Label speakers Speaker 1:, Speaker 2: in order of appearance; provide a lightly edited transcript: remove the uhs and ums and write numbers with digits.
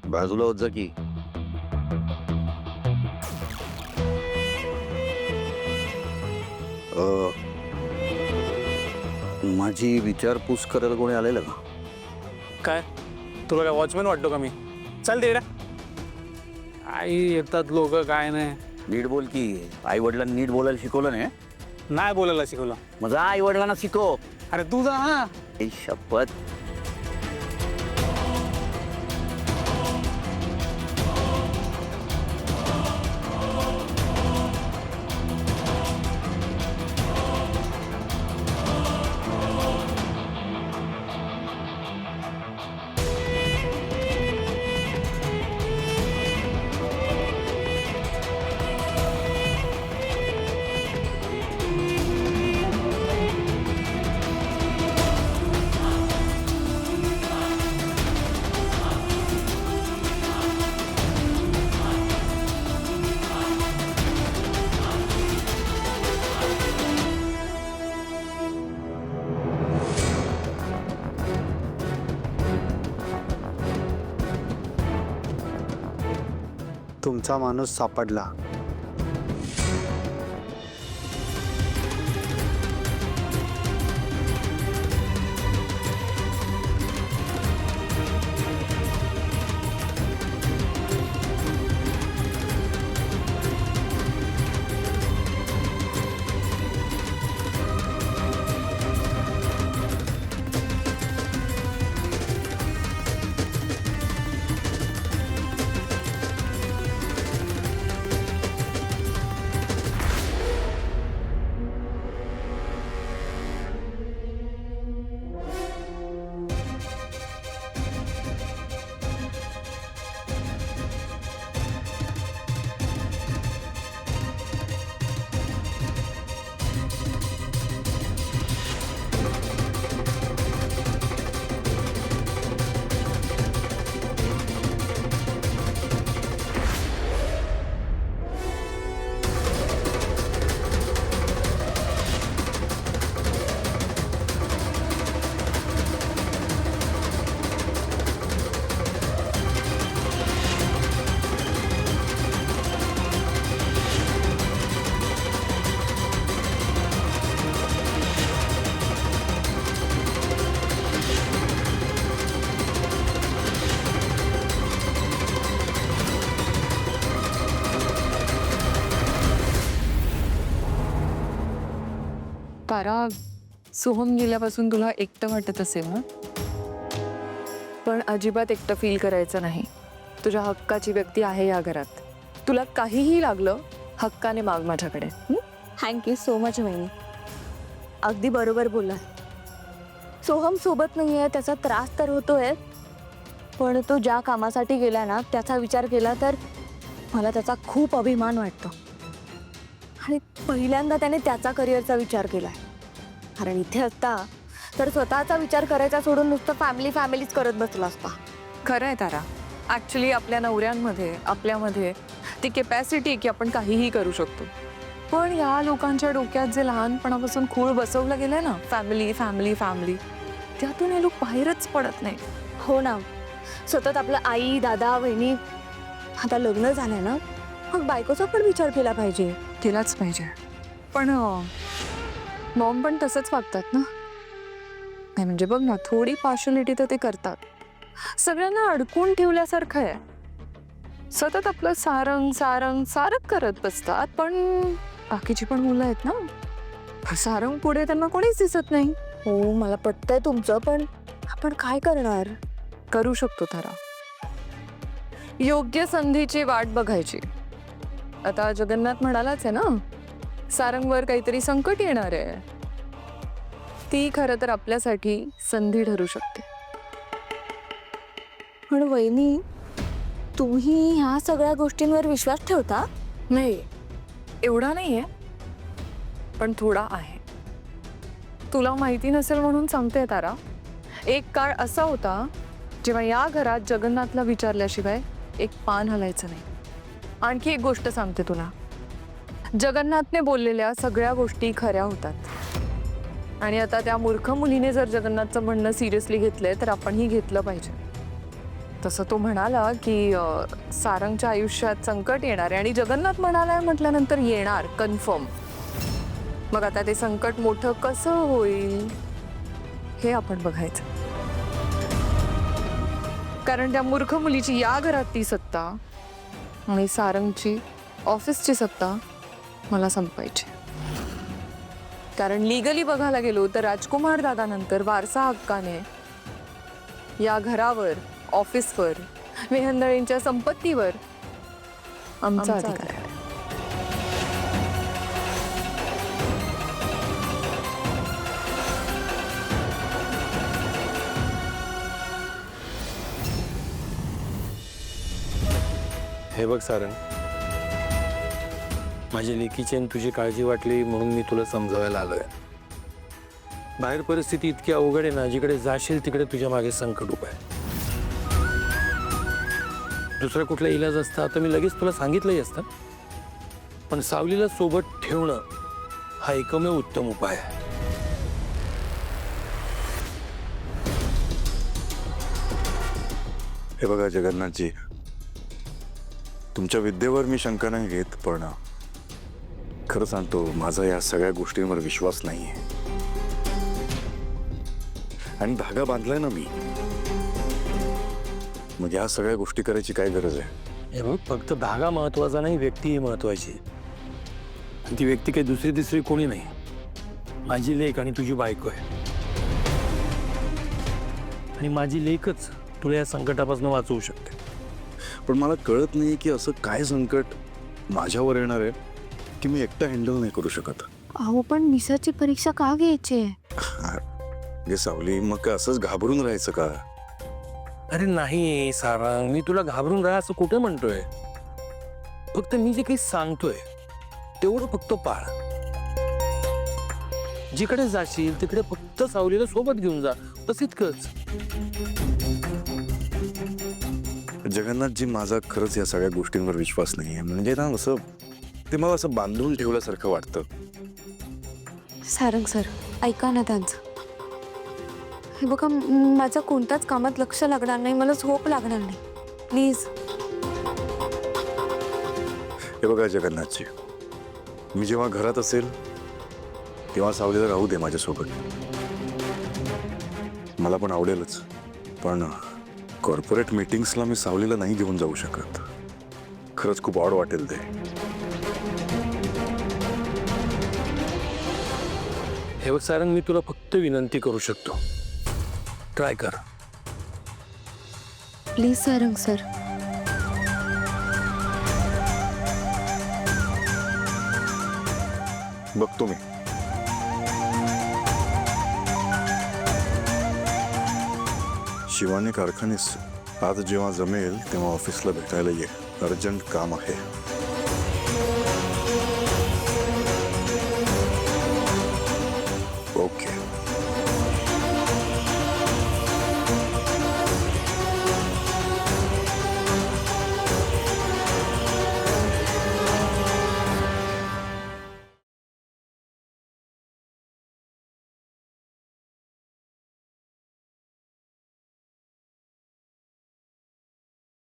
Speaker 1: बाजूला होत जा की. माझी विचारपूस करायला कोणी आलेलं का?
Speaker 2: काय तुला काय वॉचमॅन वाटतो का मी? चल तिकडे. आई येतात लोक, काय नाही.
Speaker 1: नीट बोल की. आई वडिलांनी नीट बोलायला शिकवलं नाही?
Speaker 2: नाही बोलायला शिकवलं.
Speaker 1: माझा आई वडिलांना शिकव.
Speaker 2: अरे तू जा ना.
Speaker 1: आई शपथ.
Speaker 3: तुमचा माणूस सापडला.
Speaker 4: तारा, सोहम गेल्यापासून तुला एकटं वाटत असेल ना? पण अजिबात एकटं फील करायचं नाही. तुझ्या हक्काची व्यक्ती आहे या घरात. तुला काहीही लागलं हक्काने माग माझ्याकडे.
Speaker 5: थँक्यू सो मच वहिनी. अगदी बरोबर बोलला. सोहम सोबत नाही आहे त्याचा त्रास तर होतोय, पण तो ज्या कामासाठी गेला ना त्याचा विचार केला तर मला त्याचा खूप अभिमान वाटतो. आणि पहिल्यांदा त्याने त्याचा करिअरचा विचार केलाय. कारण इथे असता तर स्वतःचा विचार करायचा सोडून नुसतं फॅमिलीच करत बसला असता.
Speaker 4: खरं आहे तारा. ॲक्च्युली आपल्या नवऱ्यांमध्ये, आपल्यामध्ये ती कॅपॅसिटी की आपण काहीही करू शकतो. पण या लोकांच्या डोक्यात जे लहानपणापासून खूळ बसवलं गेलंय ना, फॅमिली फॅमिली फॅमिली, त्यातून हे लोक बाहेरच पडत नाही.
Speaker 5: हो ना. सतत आपलं आई दादा वहिनी. आता लग्न झालंय ना, मग बायकोचा पण विचार केला पाहिजे.
Speaker 4: केलाच पाहिजे. पण मॉम पण तसंच वागतात ना. नाही म्हणजे बघ ना, थोडी पार्शलिटी तर ते करतात. सगळ्यांना अडकून ठेवल्यासारखं आहे. सतत आपलं सारंग सारंग सारंग करत बसतात. पण बाकीची पण मुलं आहेत ना, सारंग पुढे त्यांना कोणीच दिसत नाही.
Speaker 5: हो मला पटतंय तुमचं, पण आपण काय करणार?
Speaker 4: करू शकतो तारा. योग्य संधीची वाट बघायची. आता जगन्नाथ म्हणालाच आहे ना, सारंगवर काहीतरी संकट येणार आहे. ती खरं तर आपल्यासाठी संधी ठरू शकते.
Speaker 5: पण वहिनी, तुम्ही ह्या सगळ्या गोष्टींवर विश्वास ठेवता?
Speaker 4: नाही, एवढा नाहीये, पण थोडा आहे. तुला माहिती नसेल म्हणून सांगते तारा. एक काळ असा होता जेव्हा या घरात जगन्नाथला विचारल्याशिवाय एक पान हलायचं नाही. आणखी एक गोष्ट सांगते तुला. जगन्नाथने बोललेल्या सगळ्या गोष्टी खऱ्या होतात. आणि आता त्या मूर्ख मुलीने जर जगन्नाथचं म्हणणं सिरियसली घेतलंय तर आपणही घेतलं पाहिजे. तसं तो म्हणाला की सारंगच्या आयुष्यात संकट येणार आहे आणि जगन्नाथ म्हणालाय म्हटल्यानंतर येणार कन्फर्म. मग आता ते संकट मोठं कसं होईल हे आपण बघायचं. कारण त्या मूर्ख मुलीची या घरात ती सत्ता आणि सारंगची ऑफिसची सत्ता मला संपवायची. कारण लिगली बघायला गेलो तर राजकुमार दादानंतर वारसा हक्काने या घरावर, ऑफिसवर, वेहंदळींच्या संपत्तीवर आमचा अधिकार आहे.
Speaker 6: हे बघ सारंग, माझ्या लेकीची आणि तुझी काळजी वाटली म्हणून मी तुला समजावायला आलोय. बाहेर परिस्थिती इतकी अवघड आहे ना, जिकडे जाशील तिकडे तुझ्या मागे संकट उभं आहे. दुसरा कुठला इलाज असता तर मी लगेच तुला सांगितलंही असतं, पण सावलीला सोबत ठेवणं हा एकमेव उत्तम उपाय आहे.
Speaker 7: हे बघा जगन्नाथजी, तुमच्या विद्येवर मी शंका नाही घेत, पण खरं सांगतो माझा या सगळ्या गोष्टींवर विश्वास नाहीये. आणि धागा बांधलाय ना मी, मग या सगळ्या गोष्टी करायची काय गरज आहे?
Speaker 6: हे बघ, फक्त धागा महत्वाचा नाही, व्यक्ती ही महत्वाची. आणि ती व्यक्ती काही दुसरी तिसरी कोणी नाही, माझी लेक आणि तुझी बायको आहे. आणि माझी लेकच तुला या संकटापासून वाचवू शकते.
Speaker 7: पण मला कळत नाही की असं काय संकट माझ्यावर येणार आहे की मी एकटा हँडल नाही करू शकत.
Speaker 5: अहो पण मिसाची परीक्षा का घ्यायची आहे?
Speaker 7: हे सावली, मग काय असंच घाबरून राहायचं का?
Speaker 6: अरे नाही सारंग, मी तुला घाबरून राहा असं कुठे म्हणतोय. फक्त मी जे काही सांगतोय तेवढं फक्त पाळ. जिकडे जाशील तिकडे फक्त सावलीला सोबत घेऊन जा, बस इतकंच.
Speaker 7: जगन्नाथजी, माझा खरंच या सगळ्या गोष्टींवर विश्वास नाहीये. म्हणजे ना असं ते मला असं बांधून ठेवल्यासारखं वाटतं.
Speaker 5: सारंग सर, ऐका ना त्यांचं. हे बघा, माझं कोणत्याच कामात लक्ष लागणार नाही, मला झोप लागणार नाही, प्लीज.
Speaker 7: हे बघा जगन्नाथजी, मी जेव्हा घरात असेल तेव्हा सावलीला राहू दे माझ्यासोबत. मला पण आवडेलच, पण कॉर्पोरेट मीटिंग्सला मी सावलीला नाही घेऊन जाऊ शकत. खरंच खूप ऑड वाटेल ते.
Speaker 6: हे बघ सारंग, मी तुला फक्त विनंती करू शकतो, ट्राय कर.
Speaker 5: Please Sarang sir.
Speaker 7: बघतो मी. शिवानी कारखानीस आज जेव्हा जमेल तेव्हा ऑफिसला भेटायला ये. अर्जंट काम आहे.